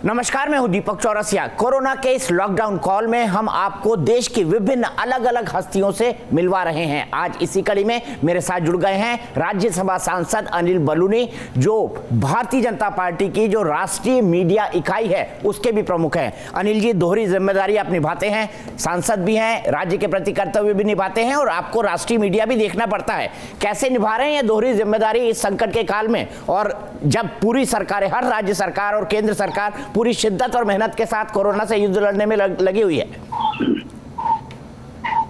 नमस्कार, मैं हूं दीपक चौरसिया। कोरोना के इस लॉकडाउन कॉल में हम आपको देश की विभिन्न अलग अलग हस्तियों से मिलवा रहे हैं। आज इसी कड़ी में मेरे साथ जुड़ गए हैं राज्यसभा सांसद अनिल बलूनी, जो भारतीय जनता पार्टी की जो राष्ट्रीय मीडिया इकाई है उसके भी प्रमुख हैं। अनिल जी, दोहरी जिम्मेदारी आप निभाते हैं, सांसद भी हैं, राज्य के प्रति कर्तव्य भी निभाते हैं और आपको राष्ट्रीय मीडिया भी देखना पड़ता है। कैसे निभा रहे हैं ये दोहरी जिम्मेदारी इस संकट के काल में, और जब पूरी सरकारें, हर राज्य सरकार और केंद्र सरकार पूरी शिद्दत और मेहनत के साथ कोरोना से युद्ध लड़ने में लगी हुई है?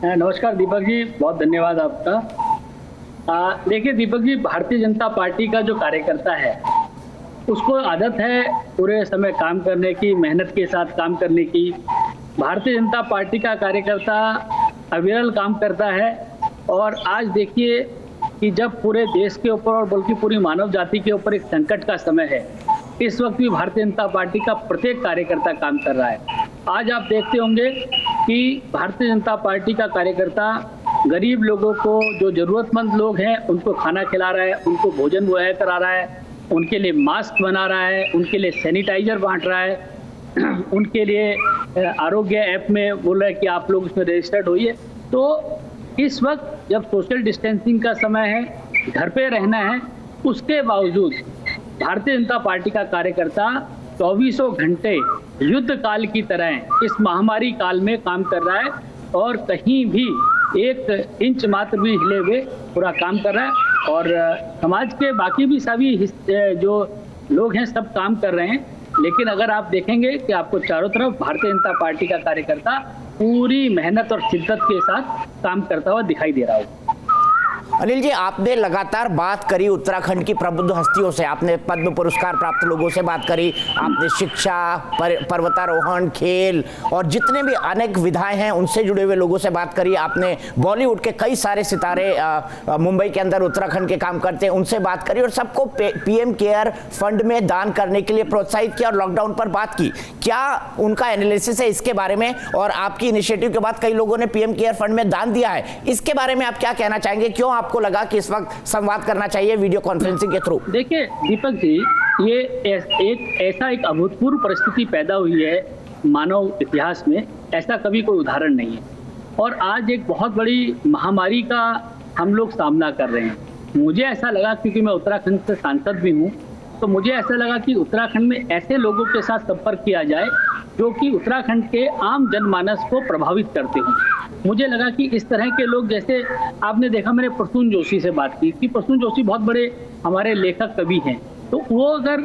नमस्कार दीपक जी, बहुत धन्यवाद आपका। देखिए दीपक जी, भारतीय जनता पार्टी का जो कार्यकर्ता है उसको आदत है पूरे समय काम करने की, मेहनत के साथ काम करने की। भारतीय जनता पार्टी का कार्यकर्ता अविरल काम करता है और आज देखिए कि जब पूरे देश के ऊपर और बल्कि पूरी मानव जाति के ऊपर एक संकट का समय है, इस वक्त भी भारतीय जनता पार्टी का प्रत्येक कार्यकर्ता काम कर रहा है। आज आप देखते होंगे कि भारतीय जनता पार्टी का कार्यकर्ता गरीब लोगों को, जो जरूरतमंद लोग हैं, उनको खाना खिला रहा है, उनको भोजन मुहैया करा रहा है, उनके लिए मास्क बना रहा है, उनके लिए सैनिटाइजर बांट रहा है, उनके लिए आरोग्य ऐप में बोल रहा है कि आप लोग उसमें रजिस्टर्ड होइए। तो इस वक्त जब सोशल डिस्टेंसिंग का समय है, घर पे रहना है, उसके बावजूद भारतीय जनता पार्टी का कार्यकर्ता 24 घंटे युद्ध काल की तरह इस महामारी काल में काम कर रहा है और कहीं भी एक इंच मात्र भी हिले हुए पूरा काम कर रहा है। और समाज के बाकी भी सभी जो लोग हैं सब काम कर रहे हैं, लेकिन अगर आप देखेंगे कि आपको चारों तरफ भारतीय जनता पार्टी का कार्यकर्ता पूरी मेहनत और शिद्दत के साथ काम करता हुआ दिखाई दे रहा हो। अनिल जी, आपने लगातार बात करी उत्तराखंड की प्रबुद्ध हस्तियों से, आपने पद्म पुरस्कार प्राप्त लोगों से बात करी, आपने शिक्षा, पर्वतारोहण, खेल और जितने भी अनेक विधाएं हैं उनसे जुड़े हुए लोगों से बात करी, आपने बॉलीवुड के कई सारे सितारे मुंबई के अंदर उत्तराखंड के काम करते हैं उनसे बात करी और सबको पीएम केयर फंड में दान करने के लिए प्रोत्साहित किया और लॉकडाउन पर बात की। क्या उनका एनालिसिस है इसके बारे में? और आपकी इनिशिएटिव के बाद कई लोगों ने पीएम केयर फंड में दान दिया है, इसके बारे में आप क्या कहना चाहेंगे? क्यों आपको लगा कि इस वक्त संवाद करना चाहिए वीडियो कॉन्फ्रेंसिंग के थ्रू? देखिए दीपक जी, ये एक अभूतपूर्व परिस्थिति पैदा हुई है मानव इतिहास में, ऐसा कभी कोई उदाहरण नहीं है। और आज एक बहुत बड़ी महामारी का हम लोग सामना कर रहे हैं। मुझे ऐसा लगा, क्योंकि मैं उत्तराखंड से सांसद भी हूँ, तो मुझे ऐसा लगा कि उत्तराखंड में ऐसे लोगों के साथ संपर्क किया जाए जो कि उत्तराखंड के आम जनमानस को प्रभावित करते हैं। मुझे लगा कि इस तरह के लोग, जैसे आपने देखा, मैंने प्रसून जोशी से बात की कि प्रसून जोशी बहुत बड़े हमारे लेखक कवि हैं, तो वो अगर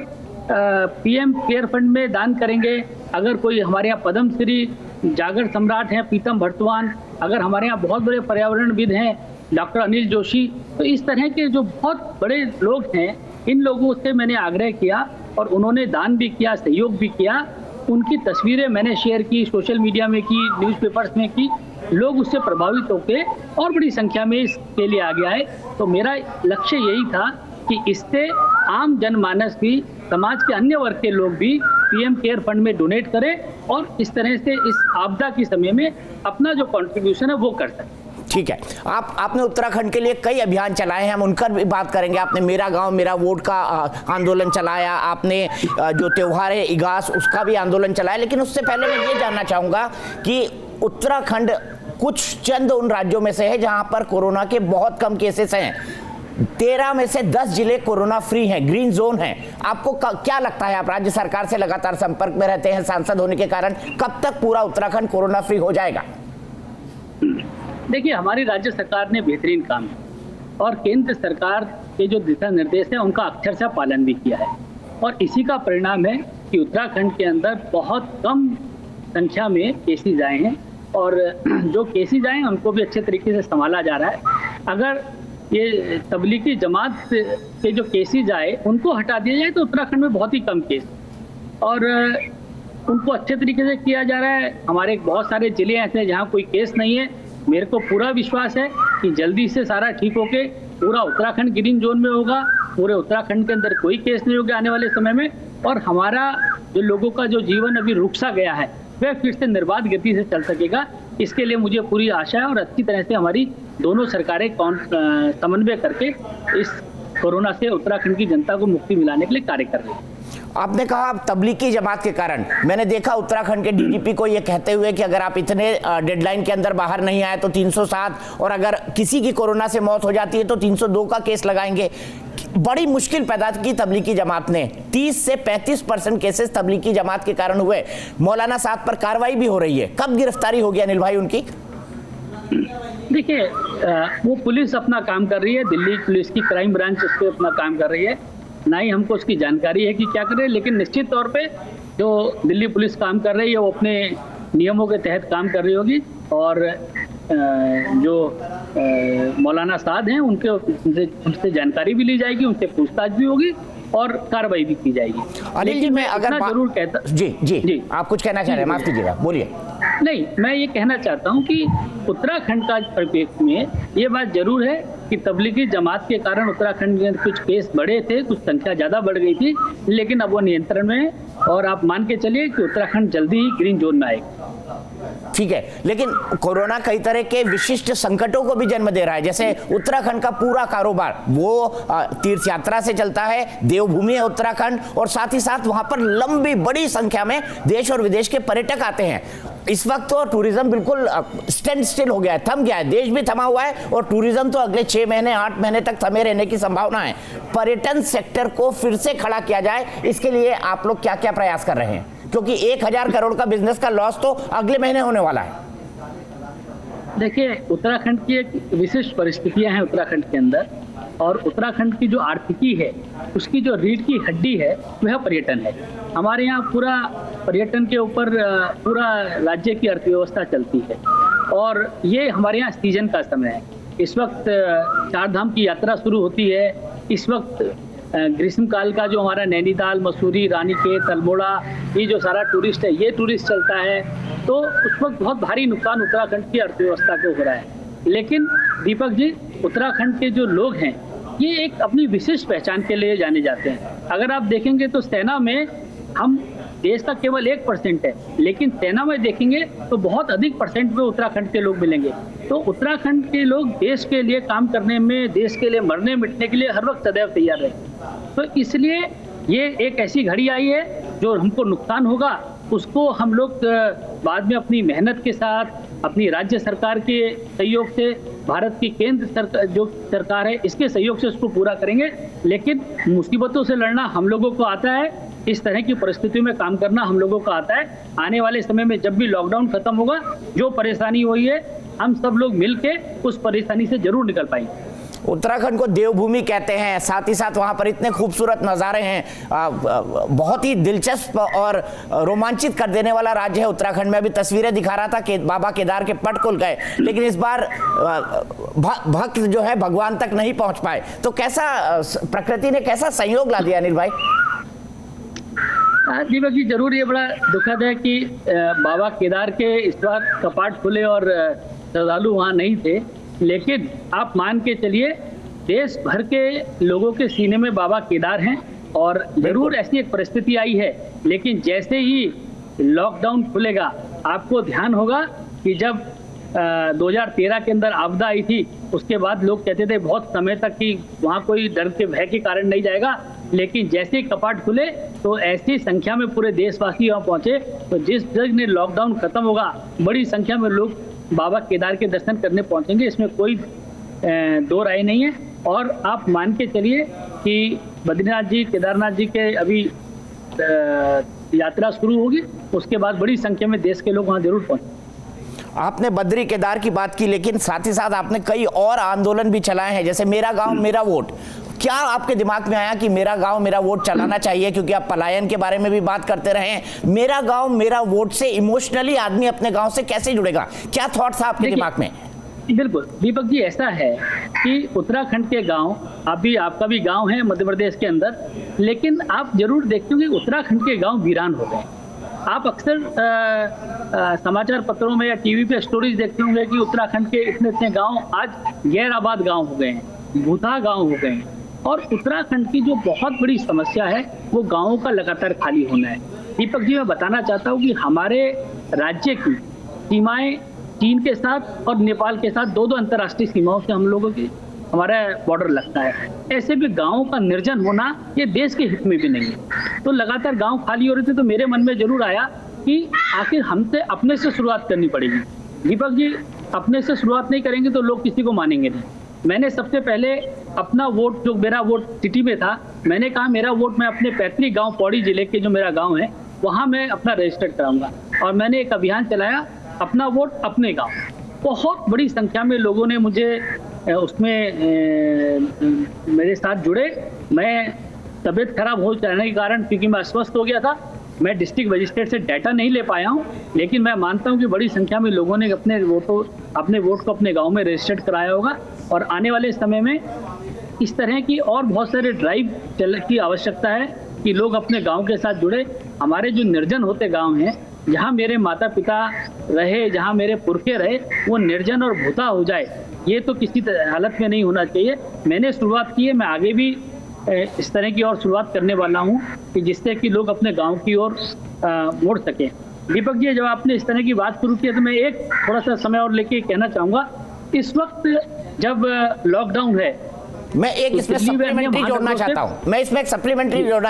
पीएम केयर फंड में दान करेंगे, अगर कोई हमारे यहाँ पद्मश्री जागर सम्राट हैं प्रीतम भरतवान, अगर हमारे यहाँ बहुत बड़े पर्यावरणविद हैं डॉक्टर अनिल जोशी, तो इस तरह के जो बहुत बड़े लोग हैं, इन लोगों से मैंने आग्रह किया और उन्होंने दान भी किया, सहयोग भी किया। उनकी तस्वीरें मैंने शेयर की, सोशल मीडिया में की, न्यूज़पेपर्स में की, लोग उससे प्रभावित होकर और बड़ी संख्या में इसके लिए आगे आए। तो मेरा लक्ष्य यही था कि इससे आम जनमानस भी, समाज के अन्य वर्ग के लोग भी पीएम केयर फंड में डोनेट करें और इस तरह से इस आपदा के समय में अपना जो कंट्रीब्यूशन है वो कर सकें। ठीक है, आपने उत्तराखंड के लिए कई अभियान चलाए हैं, हम उनका भी बात करेंगे। आपने मेरा गांव मेरा वोट का आंदोलन चलाया, आपने जो त्योहार है इगास, उसका भी आंदोलन चलाया। लेकिन उससे पहले मैं ये जानना चाहूँगा कि उत्तराखंड कुछ चंद उन राज्यों में से है जहां पर कोरोना के बहुत कम केसेस हैं। 13 में से 10 जिले कोरोना फ्री हैं, ग्रीन जोन हैं। आपको क्या लगता है, आप राज्य सरकार से लगातार संपर्क में रहते हैं सांसद होने के कारण, कब तक पूरा उत्तराखंड कोरोना फ्री हो जाएगा? देखिए, हमारी राज्य सरकार ने बेहतरीन काम किया और केंद्र सरकार के जो दिशा निर्देश हैं उनका अक्षरशः पालन भी किया है और इसी का परिणाम है कि उत्तराखंड के अंदर बहुत कम संख्या में केसेज आए हैं और जो केसेज आए हैं उनको भी अच्छे तरीके से संभाला जा रहा है। अगर ये तबलीगी जमात के जो केसेज आए उनको हटा दिया जाए तो उत्तराखंड में बहुत ही कम केस और उनको अच्छे तरीके से किया जा रहा है। हमारे बहुत सारे जिले ऐसे हैं जहाँ कोई केस नहीं है। मेरे को पूरा विश्वास है कि जल्दी से सारा ठीक होके पूरा उत्तराखंड ग्रीन जोन में होगा, पूरे उत्तराखंड के अंदर कोई केस नहीं होगा आने वाले समय में और हमारा जो लोगों का जो जीवन अभी रुक सा गया है वह फिर से निर्बाध गति से चल सकेगा। इसके लिए मुझे पूरी आशा है और अच्छी तरह से हमारी दोनों सरकारें समन्वय करके इस कोरोना से उत्तराखंड की जनता को मुक्ति दिलाने के लिए कार्य कर रही है। आपने कहा आप तबलीगी जमात के कारण, मैंने देखा उत्तराखंड के डीजीपी को ये कहते हुए कि अगर आप इतने डेडलाइन के अंदर बाहर नहीं आए तो 307, और अगर किसी की कोरोना से मौत हो जाती है तो 302 का केस लगाएंगे। बड़ी मुश्किल पैदा की तबलीगी जमात ने। 30 से 35% केसेस तबलीगी जमात के कारण हुए। मौलाना साहब पर कार्रवाई भी हो रही है, कब गिरफ्तारी होगी अनिल भाई उनकी? देखिए, वो पुलिस अपना काम कर रही है, दिल्ली पुलिस की क्राइम ब्रांच उस पर अपना काम कर रही है, ना ही हमको उसकी जानकारी है कि क्या कर रहे हैं, लेकिन निश्चित तौर पे जो दिल्ली पुलिस काम कर रही है वो अपने नियमों के तहत काम कर रही होगी, और जो मौलाना साद हैं उनसे जानकारी भी ली जाएगी, उनसे पूछताछ भी होगी और कार्रवाई भी की जाएगी। अनिल जी, मैं अगर जरूर कहता जी आप कुछ कहना चाह रहे हैं, माफ कीजिएगा, बोलिए। नहीं, मैं ये कहना चाहता हूँ कि उत्तराखंड का परिप्रेक्ष्य में ये बात जरूर है कि तबलीगी जमात के कारण उत्तराखंड में कुछ केस बढ़े थे, कुछ संख्या ज़्यादा बढ़ गई थी, लेकिन अब वो नियंत्रण में है और आप मान के चलिए कि उत्तराखंड जल्दी ही ग्रीन जोन में आएगा। ठीक है, लेकिन कोरोना कई तरह के विशिष्ट संकटों को भी जन्म दे रहा है। जैसे उत्तराखंड का पूरा कारोबार वो तीर्थ यात्रा से चलता है, देवभूमि है उत्तराखंड, और साथ ही साथ वहां पर लंबी बड़ी संख्या में देश और विदेश के पर्यटक आते हैं। इस वक्त तो टूरिज्म बिल्कुल स्टैंड स्टिल हो गया है, थम गया है, देश भी थमा हुआ है और टूरिज्म तो अगले 6 महीने 8 महीने तक थमे रहने की संभावना है। पर्यटन सेक्टर को फिर से खड़ा किया जाए, इसके लिए आप लोग क्या क्या प्रयास कर रहे हैं? क्योंकि 1000 करोड़ का बिजनेस का लॉस तो अगले महीने होने वाला है। देखिए, उत्तराखंड की एक विशिष्ट परिस्थितियां हैं उत्तराखंड के अंदर, और उत्तराखंड की जो आर्थिकी है उसकी जो रीढ़ की हड्डी है वह पर्यटन है। हमारे यहाँ पूरा पर्यटन के ऊपर पूरा राज्य की अर्थव्यवस्था चलती है, और ये हमारे यहाँ सीजन का समय है। इस वक्त 4 धाम की यात्रा शुरू होती है। इस वक्त ग्रीष्म काल का जो हमारा नैनीताल, मसूरी, रानीखेत, अल्मोड़ा, ये जो सारा टूरिस्ट है, ये टूरिस्ट चलता है, तो उस वक्त बहुत भारी नुकसान उत्तराखंड की अर्थव्यवस्था को हो रहा है। लेकिन दीपक जी, उत्तराखंड के जो लोग हैं ये एक अपनी विशिष्ट पहचान के लिए जाने जाते हैं। अगर आप देखेंगे तो सेना में हम देश का केवल 1% है, लेकिन सेना में देखेंगे तो बहुत अधिक परसेंट में उत्तराखंड के लोग मिलेंगे। तो उत्तराखंड के लोग देश के लिए काम करने में, देश के लिए मरने मिटने के लिए हर वक्त सदैव तैयार रहे। तो इसलिए ये एक ऐसी घड़ी आई है जो हमको नुकसान होगा, उसको हम लोग बाद में अपनी मेहनत के साथ, अपनी राज्य सरकार के सहयोग से, भारत की केंद्र सरकार जो सरकार है इसके सहयोग से उसको पूरा करेंगे। लेकिन मुसीबतों से लड़ना हम लोगों को आता है, इस तरह की परिस्थितियों में काम करना हम लोगों को आता है। आने वाले समय में जब भी लॉकडाउन खत्म होगा, जो परेशानी हुई है हम सब लोग मिलके उस परेशानी से जरूर निकल पाएंगे। उत्तराखंड को देवभूमि कहते हैं, साथ ही साथ वहाँ पर इतने खूबसूरत नज़ारे हैं, बहुत ही दिलचस्प और रोमांचित कर देने वाला राज्य है उत्तराखंड में। अभी तस्वीरें दिखा रहा था कि बाबा केदार के पट खुल गए, लेकिन इस बार भक्त जो है भगवान तक नहीं पहुँच पाए। तो कैसा प्रकृति ने कैसा संयोग ला दिया अनिल भाई? दीपक जी, जरूर ये बड़ा दुखद है कि बाबा केदार के इस बार कपाट खुले और श्रद्धालु वहाँ नहीं थे, लेकिन आप मान के चलिए देश भर के लोगों के सीने में बाबा केदार हैं, और जरूर ऐसी एक परिस्थिति आई है। लेकिन जैसे ही लॉकडाउन खुलेगा, आपको ध्यान होगा कि जब 2013 के अंदर आपदा आई थी, उसके बाद लोग कहते थे बहुत समय तक कि वहाँ कोई डर के भय के कारण नहीं जाएगा, लेकिन जैसे ही कपाट खुले तो ऐसी संख्या में पूरे देशवासी वहाँ पहुँचे। तो जिस दिन लॉकडाउन खत्म होगा, बड़ी संख्या में लोग बाबा केदार के दर्शन करने पहुंचेंगे, इसमें कोई दो राय नहीं है। और आप मान के चलिए कि बद्रीनाथ जी, केदारनाथ जी के अभी यात्रा शुरू होगी, उसके बाद बड़ी संख्या में देश के लोग वहां जरूर पहुंचे। आपने बद्री केदार की बात की, लेकिन साथ ही साथ आपने कई और आंदोलन भी चलाए हैं, जैसे मेरा गांव मेरा वोट। क्या आपके दिमाग में आया कि मेरा गांव मेरा वोट चलाना चाहिए? क्योंकि आप पलायन के बारे में भी बात करते रहे हैं। मेरा गांव मेरा वोट से इमोशनली आदमी अपने गांव से कैसे जुड़ेगा? क्या थॉट्स आपके दिमाग में? बिल्कुल दीपक जी, ऐसा है कि उत्तराखंड के गांव, आपका भी गांव है मध्य प्रदेश के अंदर, लेकिन आप जरूर देखते होंगे उत्तराखंड के गांव वीरान हो गए। आप अक्सर समाचार पत्रों में या टीवी पे स्टोरीज देखते होंगे कि उत्तराखंड के इतने इतने गांव आज गैर आबाद गांव हो गए हैं, भूता गांव हो गए हैं। और उत्तराखंड की जो बहुत बड़ी समस्या है वो गांवों का लगातार खाली होना है। दीपक जी, मैं बताना चाहता हूँ कि हमारे राज्य की सीमाएं चीन के साथ और नेपाल के साथ दो अंतर्राष्ट्रीय सीमाओं से हम लोगों की हमारा बॉर्डर लगता है। ऐसे भी गाँव का निर्जन होना ये देश के हित में भी नहीं है। तो लगातार गाँव खाली हो रहे थे तो मेरे मन में जरूर आया कि आखिर हमसे अपने से शुरुआत करनी पड़ेगी। दीपक जी, अपने से शुरुआत नहीं करेंगे तो लोग किसी को मानेंगे नहीं। मैंने सबसे पहले अपना वोट, जो मेरा वोट सिटी में था, मैंने कहा मेरा वोट मैं अपने पैतृक गांव पौड़ी जिले के जो मेरा गांव है वहां मैं अपना रजिस्टर कराऊंगा। और मैंने एक अभियान चलाया, अपना वोट अपने गांव। बहुत बड़ी संख्या में लोगों ने मुझे उसमें मेरे साथ जुड़े। मैं तबीयत खराब हो जाने के कारण, क्योंकि मैं अस्वस्थ हो गया था, मैं डिस्ट्रिक्ट मजिस्ट्रेट से डाटा नहीं ले पाया हूं, लेकिन मैं मानता हूं कि बड़ी संख्या में लोगों ने अपने वोट को अपने गांव में रजिस्टर्ड कराया होगा। और आने वाले समय में इस तरह की और बहुत सारे ड्राइव की आवश्यकता है कि लोग अपने गांव के साथ जुड़े। हमारे जो निर्जन होते गांव हैं, जहां मेरे माता पिता रहे, जहां मेरे पुरखे रहे, वो निर्जन और भूता हो जाए, ये तो किसी हालत में नहीं होना चाहिए। मैंने शुरुआत की है, मैं आगे भी इस तरह की और शुरुआत करने वाला हूं कि जिससे कि लोग अपने गांव की ओर मुड़ सकें। दीपक जी, जब आपने इस तरह की बात शुरू की है तो मैं एक थोड़ा सा समय और लेके कहना चाहूँगा। इस वक्त जब लॉकडाउन है, मैं एक इसमें सप्लीमेंट्री जोड़ना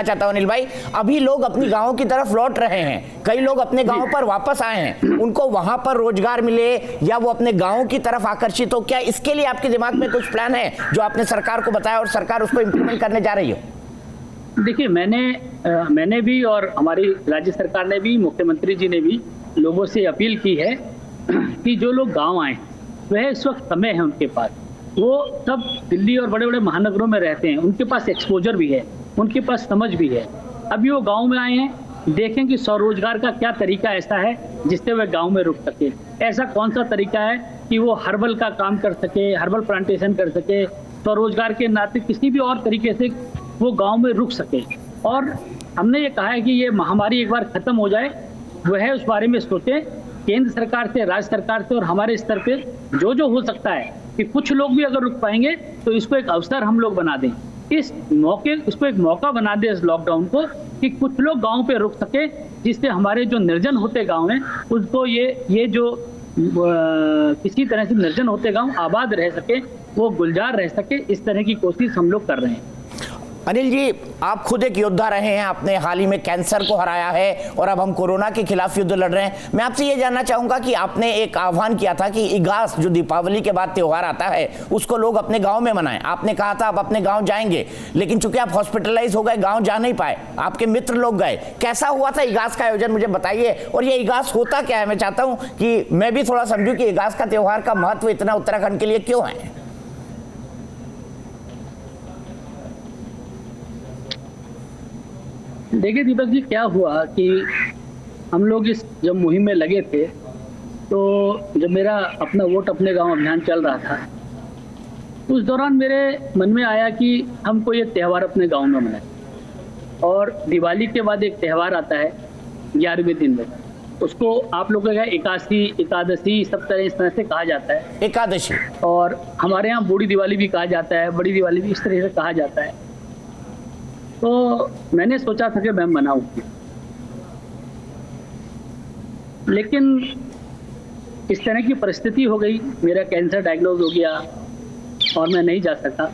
चाहता हूं अनिल भाई। अभी लोग अपनी गांव की तरफ लौट रहे हैं, कई लोग अपने गांव पर वापस आए हैं, उनको वहां पर रोजगार मिले या वो अपने गांव की तरफ आकर्षित हो। क्या इसके लिए आपके दिमाग में कुछ प्लान है जो आपने सरकार को बताया और सरकार उसको इम्प्लीमेंट करने जा रही हो? देखिए, मैंने भी और हमारी राज्य सरकार ने भी, मुख्यमंत्री जी ने भी लोगों से अपील की है कि जो लोग गाँव आए, वह इस वक्त समय है उनके पास, वो सब दिल्ली और बड़े बड़े महानगरों में रहते हैं, उनके पास एक्सपोजर भी है, उनके पास समझ भी है। अभी वो गांव में आए हैं, देखें कि स्वरोजगार का क्या तरीका ऐसा है जिससे वह गांव में रुक सके। ऐसा कौन सा तरीका है कि वो हर्बल का काम कर सके, हर्बल प्लांटेशन कर सके, स्वरोजगार के नाते किसी भी और तरीके से वो गाँव में रुक सके। और हमने ये कहा है कि ये महामारी एक बार खत्म हो जाए, वह उस बारे में सोचे, केंद्र सरकार से, राज्य सरकार से और हमारे स्तर पे जो हो सकता है कि कुछ लोग भी अगर रुक पाएंगे तो इसको एक अवसर हम लोग बना दें। इसको एक मौका बना दें इस लॉकडाउन को, कि कुछ लोग गांव पे रुक सके, जिससे हमारे जो निर्जन होते गांव हैं उसको ये जो किसी तरह से निर्जन होते गांव आबाद रह सके, वो गुलजार रह सके। इस तरह की कोशिश हम लोग कर रहे हैं। अनिल जी, आप खुद एक योद्धा रहे हैं, आपने हाल ही में कैंसर को हराया है और अब हम कोरोना के खिलाफ युद्ध लड़ रहे हैं। मैं आपसे ये जानना चाहूंगा कि आपने एक आह्वान किया था कि इगास, जो दीपावली के बाद त्योहार आता है, उसको लोग अपने गांव में मनाएं। आपने कहा था आप अपने गांव जाएंगे, लेकिन चूंकि आप हॉस्पिटलाइज हो गए, गांव जा नहीं पाए, आपके मित्र लोग गए। कैसा हुआ था इगास का आयोजन, मुझे बताइए। और ये इगास होता क्या है? मैं चाहता हूँ कि मैं भी थोड़ा समझूं कि इगास का त्योहार का महत्व इतना उत्तराखंड के लिए क्यों है। देखिए दीपक जी, क्या हुआ कि हम लोग इस जब मुहिम में लगे थे, तो जब मेरा अपना वोट अपने गांव अभियान चल रहा था, उस दौरान मेरे मन में आया कि हमको ये त्यौहार अपने गांव में मनाएं। और दिवाली के बाद एक त्यौहार आता है 11वें दिन में, उसको आप लोगों का एकादशी सब तरह इस तरह से कहा जाता है, एकादशी। और हमारे यहाँ बूढ़ी दिवाली भी कहा जाता है, बड़ी दिवाली भी इस तरह से कहा जाता है। तो मैंने सोचा था कि मैं मनाऊं, लेकिन इस तरह की परिस्थिति हो गई, मेरा कैंसर डायग्नोज हो गया और मैं नहीं जा सका।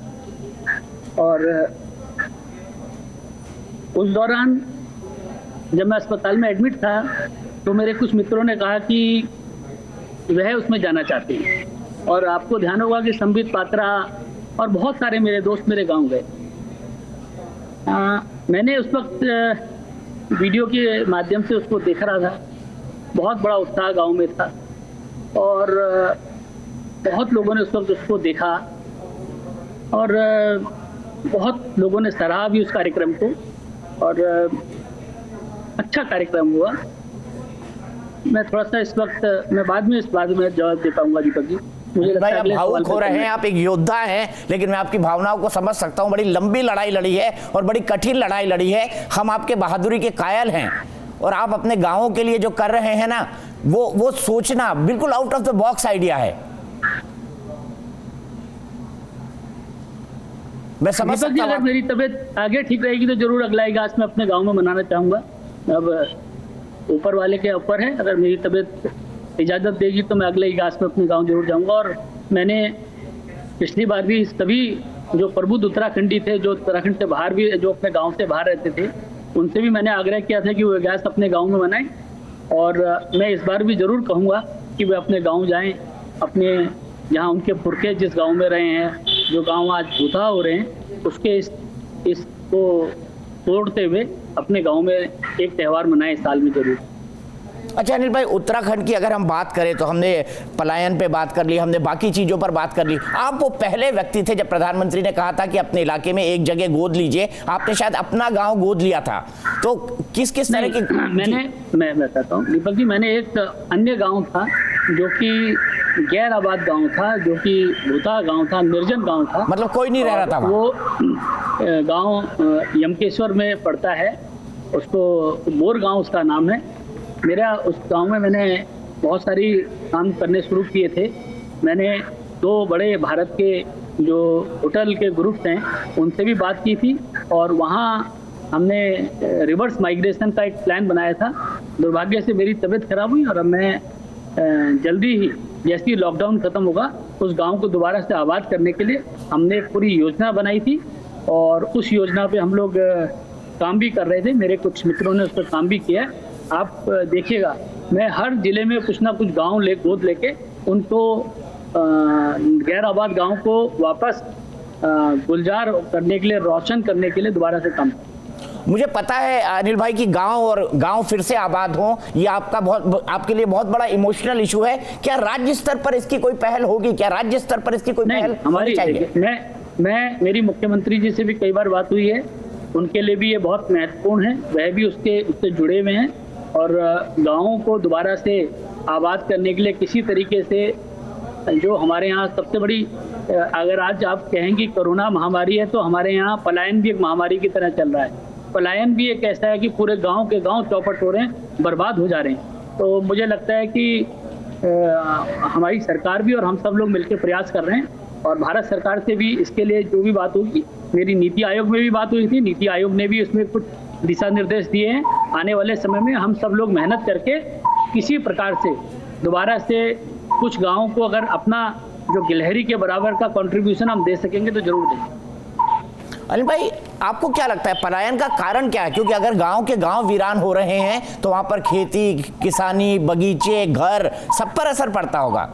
और उस दौरान जब मैं अस्पताल में एडमिट था तो मेरे कुछ मित्रों ने कहा कि वह उसमें जाना चाहते हैं। और आपको ध्यान होगा कि संबित पात्रा और बहुत सारे मेरे दोस्त मेरे गांव गए। मैंने उस वक्त वीडियो के माध्यम से उसको देख रहा था, बहुत बड़ा उत्साह गांव में था और बहुत लोगों ने उस वक्त उसको देखा और बहुत लोगों ने सराहा भी उस कार्यक्रम को और अच्छा कार्यक्रम हुआ। मैं थोड़ा सा इस वक्त मैं बाद में इस बात में जवाब दे पाऊंगा दीपक जी। मुझे भाई आप भावुक हो रहे हैं, आप एक योद्धा हैं, लेकिन मैं आपकी भावनाओं को समझ सकता हूं। बड़ी लंबी लड़ाई लड़ी है और बड़ी कठिन लड़ाई लड़ी है। हम आपके बहादुरी के कायल हैं और आप अपने गांवों के लिए जो कर रहे हैं ना, वो सोचना बिल्कुल out of the box idea है। मैं समझ सकता हूं। अगर मेरी तबीयत आगे ठीक रहेगी तो जरूर अगला इगास में अपने गाँव में मनाना चाहूंगा। अब ऊपर वाले के ऊपर है, अगर मेरी तबीयत इजाज़त देगी तो मैं अगले इगास में अपने गांव जरूर जाऊंगा। और मैंने पिछली बार भी सभी जो प्रबुद्ध उत्तराखंडी थे, जो उत्तराखंड से बाहर भी, जो अपने गांव से बाहर रहते थे, उनसे भी मैंने आग्रह किया था कि वो गैस अपने गांव में बनाएं। और मैं इस बार भी जरूर कहूँगा कि वे अपने गांव जाएं, अपने जहाँ उनके पुरखे जिस गांव में रहे हैं, जो गांव आज भूता हो रहे हैं, उसके इसको तोड़ते हुए अपने गांव में एक त्यौहार मनाएं साल में जरूर। अच्छा अनिल भाई, उत्तराखंड की अगर हम बात करें तो हमने पलायन पे बात कर ली, हमने बाकी चीज़ों पर बात कर ली। आप वो पहले व्यक्ति थे जब प्रधानमंत्री ने कहा था कि अपने इलाके में एक जगह गोद लीजिए, आपने शायद अपना गांव गोद लिया था। तो किस किस तरह की मैं बताता हूँ दीपक जी, मैंने एक अन्य गाँव था जो कि गैर आबाद गाँव था, जो कि भूता गाँव था, निर्जन गाँव था, मतलब कोई नहीं रह रहा था। वो गाँव यमकेश्वर में पड़ता है, उसको बोर गाँव उसका नाम है। मेरा उस गांव में मैंने बहुत सारी काम करने शुरू किए थे। मैंने 2 बड़े भारत के जो होटल के ग्रुप्स हैं उनसे भी बात की थी, और वहाँ हमने रिवर्स माइग्रेशन का एक प्लान बनाया था। दुर्भाग्य से मेरी तबीयत खराब हुई और अब मैं जल्दी ही, जैसे ही लॉकडाउन खत्म होगा, उस गांव को दोबारा से आबाद करने के लिए हमने एक पूरी योजना बनाई थी, और उस योजना पे हम लोग काम भी कर रहे थे। मेरे कुछ मित्रों ने उस पर काम भी किया। आप देखिएगा, मैं हर जिले में कुछ ना कुछ गांव गोद लेके उनको गैर आबाद गांव को वापस गुलजार करने के लिए, रोशन करने के लिए दोबारा से काम। मुझे पता है अनिल भाई कि गांव फिर से आबाद हो, ये आपके लिए बहुत बड़ा इमोशनल इशू है। क्या राज्य स्तर पर इसकी कोई पहल होगी? क्या राज्य स्तर पर इसकी कोई पहल हमारी चाहिए? मेरी मुख्यमंत्री जी से भी कई बार बात हुई है, उनके लिए भी ये बहुत महत्वपूर्ण है, वह भी उससे जुड़े हुए हैं। और गाँवों को दोबारा से आबाद करने के लिए किसी तरीके से, जो हमारे यहाँ सबसे बड़ी, अगर आज आप कहेंगे कोरोना महामारी है, तो हमारे यहाँ पलायन भी एक महामारी की तरह चल रहा है। पलायन भी एक ऐसा है कि पूरे गांव के गांव चौपट हो रहे हैं, बर्बाद हो जा रहे हैं। तो मुझे लगता है कि हमारी सरकार भी और हम सब लोग मिलकर प्रयास कर रहे हैं, और भारत सरकार से भी इसके लिए जो भी बात होगी, मेरी नीति आयोग में भी बात हुई थी, नीति आयोग ने भी उसमें कुछ दिशा निर्देश दिए हैं। आने वाले समय में हम सब लोग मेहनत करके किसी प्रकार से दोबारा से कुछ गाँवों को अगर अपना जो गिलहरी के बराबर का कंट्रीब्यूशन हम दे सकेंगे तो जरूर देंगे। अनिल भाई, आपको क्या लगता है पलायन का कारण क्या है? क्योंकि अगर गांव के गांव वीरान हो रहे हैं तो वहां पर खेती, किसानी, बगीचे, घर, सब पर असर पड़ता होगा।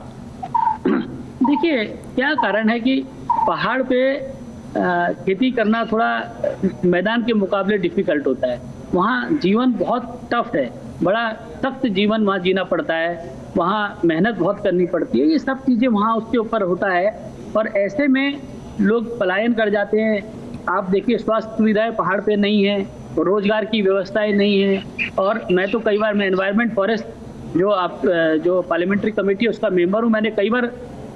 देखिए, क्या कारण है कि पहाड़ पे खेती करना थोड़ा मैदान के मुकाबले डिफिकल्ट होता है। वहाँ जीवन बहुत टफ है, बड़ा सख्त जीवन वहाँ जीना पड़ता है, वहाँ मेहनत बहुत करनी पड़ती है, ये सब चीज़ें वहाँ उसके ऊपर होता है। और ऐसे में लोग पलायन कर जाते हैं। आप देखिए, स्वास्थ्य सुविधाएं पहाड़ पे नहीं है, रोजगार की व्यवस्थाएं नहीं है। और मैं तो कई बार, मैं एनवायरनमेंट फॉरेस्ट जो पार्लियामेंट्री कमेटी है उसका मेंबर हूँ, मैंने कई बार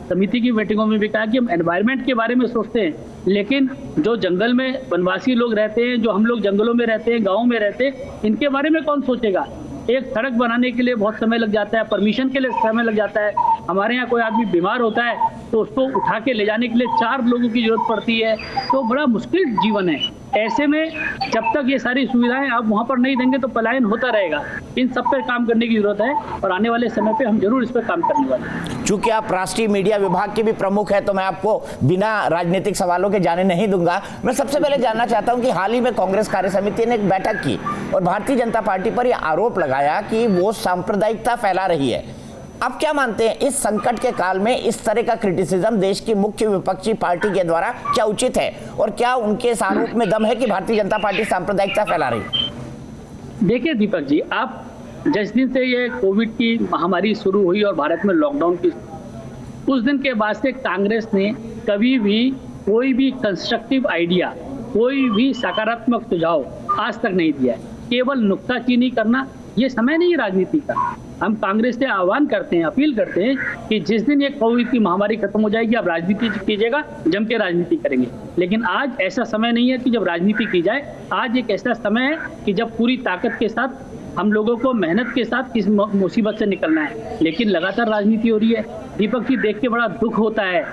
समिति की मीटिंगों में भी कहा कि हम एनवायरनमेंट के बारे में सोचते हैं, लेकिन जो जंगल में वनवासी लोग रहते हैं, जो हम लोग जंगलों में रहते हैं, गाँव में रहते हैं, इनके बारे में कौन सोचेगा? एक सड़क बनाने के लिए बहुत समय लग जाता है, परमिशन के लिए समय लग जाता है। हमारे यहाँ कोई आदमी बीमार होता है तो उसको उठा के ले जाने के लिए 4 लोगों की जरूरत पड़ती है, तो बड़ा मुश्किल जीवन है। ऐसे में जब तक ये सारी सुविधाएं आप वहाँ पर नहीं देंगे तो पलायन होता रहेगा। इन सब पर काम करने की जरूरत है, और आने वाले समय पे हम जरूर इस पर काम करने वाले हैं। चूंकि आप राष्ट्रीय मीडिया विभाग के भी प्रमुख हैं, तो मैं आपको बिना राजनीतिक सवालों के जाने नहीं दूंगा। मैं सबसे पहले जानना चाहता हूं कि हाल ही में कांग्रेस कार्य समिति ने एक बैठक की और भारतीय जनता पार्टी पर यह आरोप लगाया कि वो सांप्रदायिकता फैला रही है। आप क्या मानते हैं, इस संकट के काल में इस तरह का क्रिटिसिज्म देश की मुख्य विपक्षी पार्टी के द्वारा क्या उचित है, और क्या उनके इस आरोप में दम है कि भारतीय जनता पार्टी सांप्रदायिकता फैला रही है? देखिए दीपक जी, आप जिस दिन से ये कोविड की महामारी शुरू हुई और भारत में लॉकडाउन की, उस दिन के बाद से कांग्रेस ने कभी भी कोई भी कंस्ट्रक्टिव आइडिया, कोई भी सकारात्मक सुझाव आज तक नहीं दिया है। केवल नुक्ताचीनी करना, ये समय नहीं है राजनीति का। हम कांग्रेस से आह्वान करते हैं, अपील करते हैं कि जिस दिन ये कोविड की महामारी खत्म हो जाएगी, आप राजनीति कीजिएगा, जम के राजनीति करेंगे। लेकिन आज ऐसा समय नहीं है कि जब राजनीति की जाए। आज एक ऐसा समय है कि जब पूरी ताकत के साथ हम लोगों को मेहनत के साथ इस मुसीबत से निकलना है। लेकिन लगातार राजनीति हो रही है। दीपक जी, देख के बड़ा दुख होता है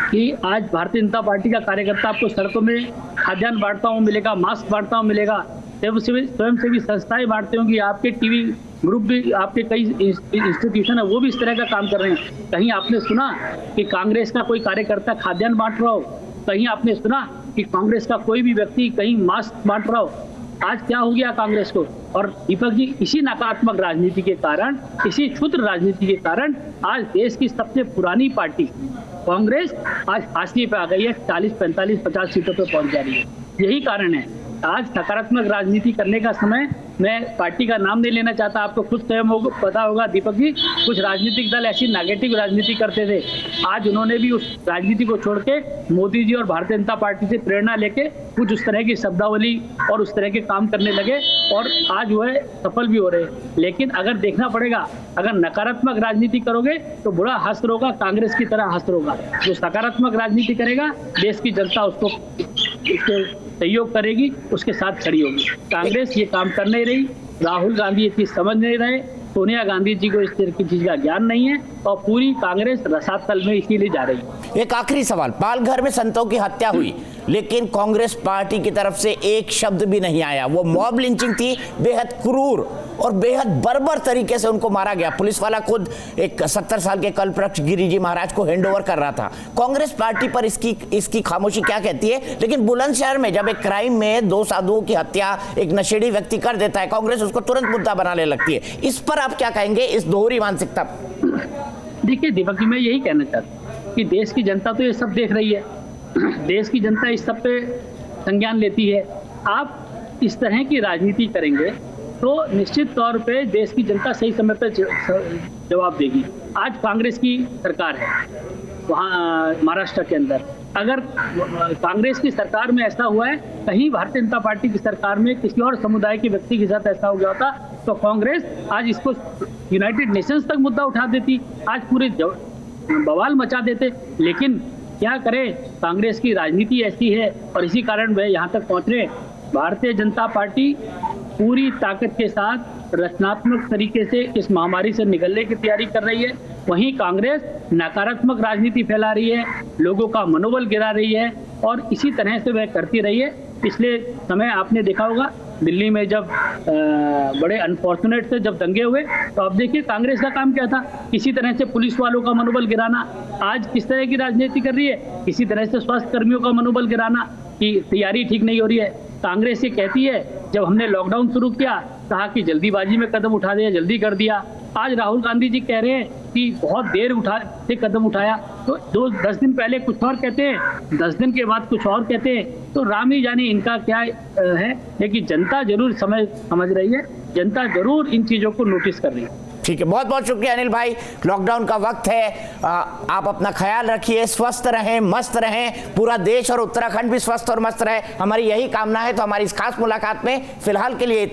कि आज भारतीय जनता पार्टी का कार्यकर्ता आपको सड़कों में खाद्यान्न बांटता हूँ मिलेगा, मास्क बांटता हूँ मिलेगा, स्वयंसेवी संस्थाएं बांटते होंगी, आपके टीवी ग्रुप भी, आपके कई इंस्टीट्यूशन है वो भी इस तरह का काम कर रहे हैं। कहीं आपने सुना कि कांग्रेस का कोई कार्यकर्ता खाद्यान्न बांट रहा हो? कहीं आपने सुना कि कांग्रेस का कोई भी व्यक्ति कहीं मास्क बांट रहा हो? आज क्या हो गया कांग्रेस को? और दीपक जी, इसी नकारात्मक राजनीति के कारण, इसी क्षुद्र राजनीति के कारण आज देश की सबसे पुरानी पार्टी कांग्रेस आज हाशिए पे आ गई है। 40, 45, 50 सीटों पे पहुंच जा रही है। यही कारण है आज सकारात्मक राजनीति करने का समय। मैं पार्टी का नाम नहीं लेना चाहता, आपको खुद स्वयं पता होगा दीपक जी, कुछ राजनीतिक दल ऐसी नेगेटिव राजनीति करते थे, आज उन्होंने भी उस राजनीति को छोड़ के मोदी जी और भारतीय जनता पार्टी से प्रेरणा लेके कुछ उस तरह की शब्दावली और उस तरह के काम करने लगे और आज वह सफल भी हो रहे। लेकिन अगर देखना पड़ेगा, अगर नकारात्मक राजनीति करोगे तो बुरा हश्र होगा, कांग्रेस की तरह हश्र होगा। जो सकारात्मक राजनीति करेगा, देश की जनता उसको सहयोग करेगी, उसके साथ खड़ी होगी। कांग्रेस ये काम कर नहीं रही, राहुल गांधी ये चीज समझ नहीं रहे, सोनिया गांधी जी को इस तरह की चीज का ज्ञान नहीं है और पूरी कांग्रेस रसातल में इसीलिए जा रही है। एक आखिरी सवाल, पालघर में संतों की हत्या हुई लेकिन कांग्रेस पार्टी की तरफ से एक शब्द भी नहीं आया। वो मॉब लिंचिंग थी, बेहद क्रूर और बेहद बर्बर तरीके से उनको मारा गया। पुलिस वाला खुद एक 70 साल के कल्पवृक्ष गिरी जी महाराज को हैंडओवर कर रहा था। कांग्रेस पार्टी पर इसकी खामोशी क्या कहती है? लेकिन बुलंदशहर में जब एक क्राइम में 2 साधुओं की हत्या एक नशेड़ी व्यक्ति कर देता है, कांग्रेस उसको तुरंत मुद्दा बनाने लगती है। इस पर आप क्या कहेंगे, इस दोहरी मानसिकता? देखिए दीपक जी, मैं यही कहना चाहता हूँ कि देश की जनता तो ये सब देख रही है, देश की जनता इस सब पे संज्ञान लेती है। आप इस तरह की राजनीति करेंगे तो निश्चित तौर पे देश की जनता सही समय पे जवाब देगी। आज कांग्रेस की सरकार है वहाँ महाराष्ट्र के अंदर, अगर कांग्रेस की सरकार में ऐसा हुआ है, कहीं भारतीय जनता पार्टी की सरकार में किसी और समुदाय के व्यक्ति के साथ ऐसा हो गया होता तो कांग्रेस आज इसको यूनाइटेड नेशंस तक मुद्दा उठा देती, आज पूरे बवाल मचा देते। लेकिन क्या करे, कांग्रेस की राजनीति ऐसी है और इसी कारण वे यहाँ तक पहुँच रहे। भारतीय जनता पार्टी पूरी ताकत के साथ रचनात्मक तरीके से इस महामारी से निकलने की तैयारी कर रही है। वहीं कांग्रेस नकारात्मक राजनीति फैला रही है, लोगों का मनोबल गिरा रही है और इसी तरह से वह करती रही है। पिछले समय आपने देखा होगा दिल्ली में जब बड़े अनफॉर्चुनेट से जब दंगे हुए तो आप देखिए कांग्रेस का काम क्या था, किसी तरह से पुलिस वालों का मनोबल गिराना। आज किस तरह की राजनीति कर रही है, किसी तरह से स्वास्थ्य कर्मियों का मनोबल गिराना कि तैयारी ठीक नहीं हो रही है। कांग्रेस ये कहती है जब हमने लॉकडाउन शुरू किया कहा कि जल्दीबाजी में कदम उठा दिया, जल्दी कर दिया। आज राहुल गांधी जी कह रहे हैं कि बहुत देर से कदम उठाया, तो 10 दिन पहले कुछ और कहते हैं, 10 दिन के बाद कुछ और कहते हैं। तो राम ही जाने इनका क्या है, लेकिन जनता जरूर समझ रही है, जनता जरूर इन चीजों को नोटिस कर रही है। ठीक है, बहुत बहुत शुक्रिया अनिल भाई। लॉकडाउन का वक्त है, आप अपना ख्याल रखिए, स्वस्थ रहें, मस्त रहें, पूरा देश और उत्तराखंड भी स्वस्थ और मस्त रहे, हमारी यही कामना है। तो हमारी इस खास मुलाकात में फिलहाल के लिए इतना।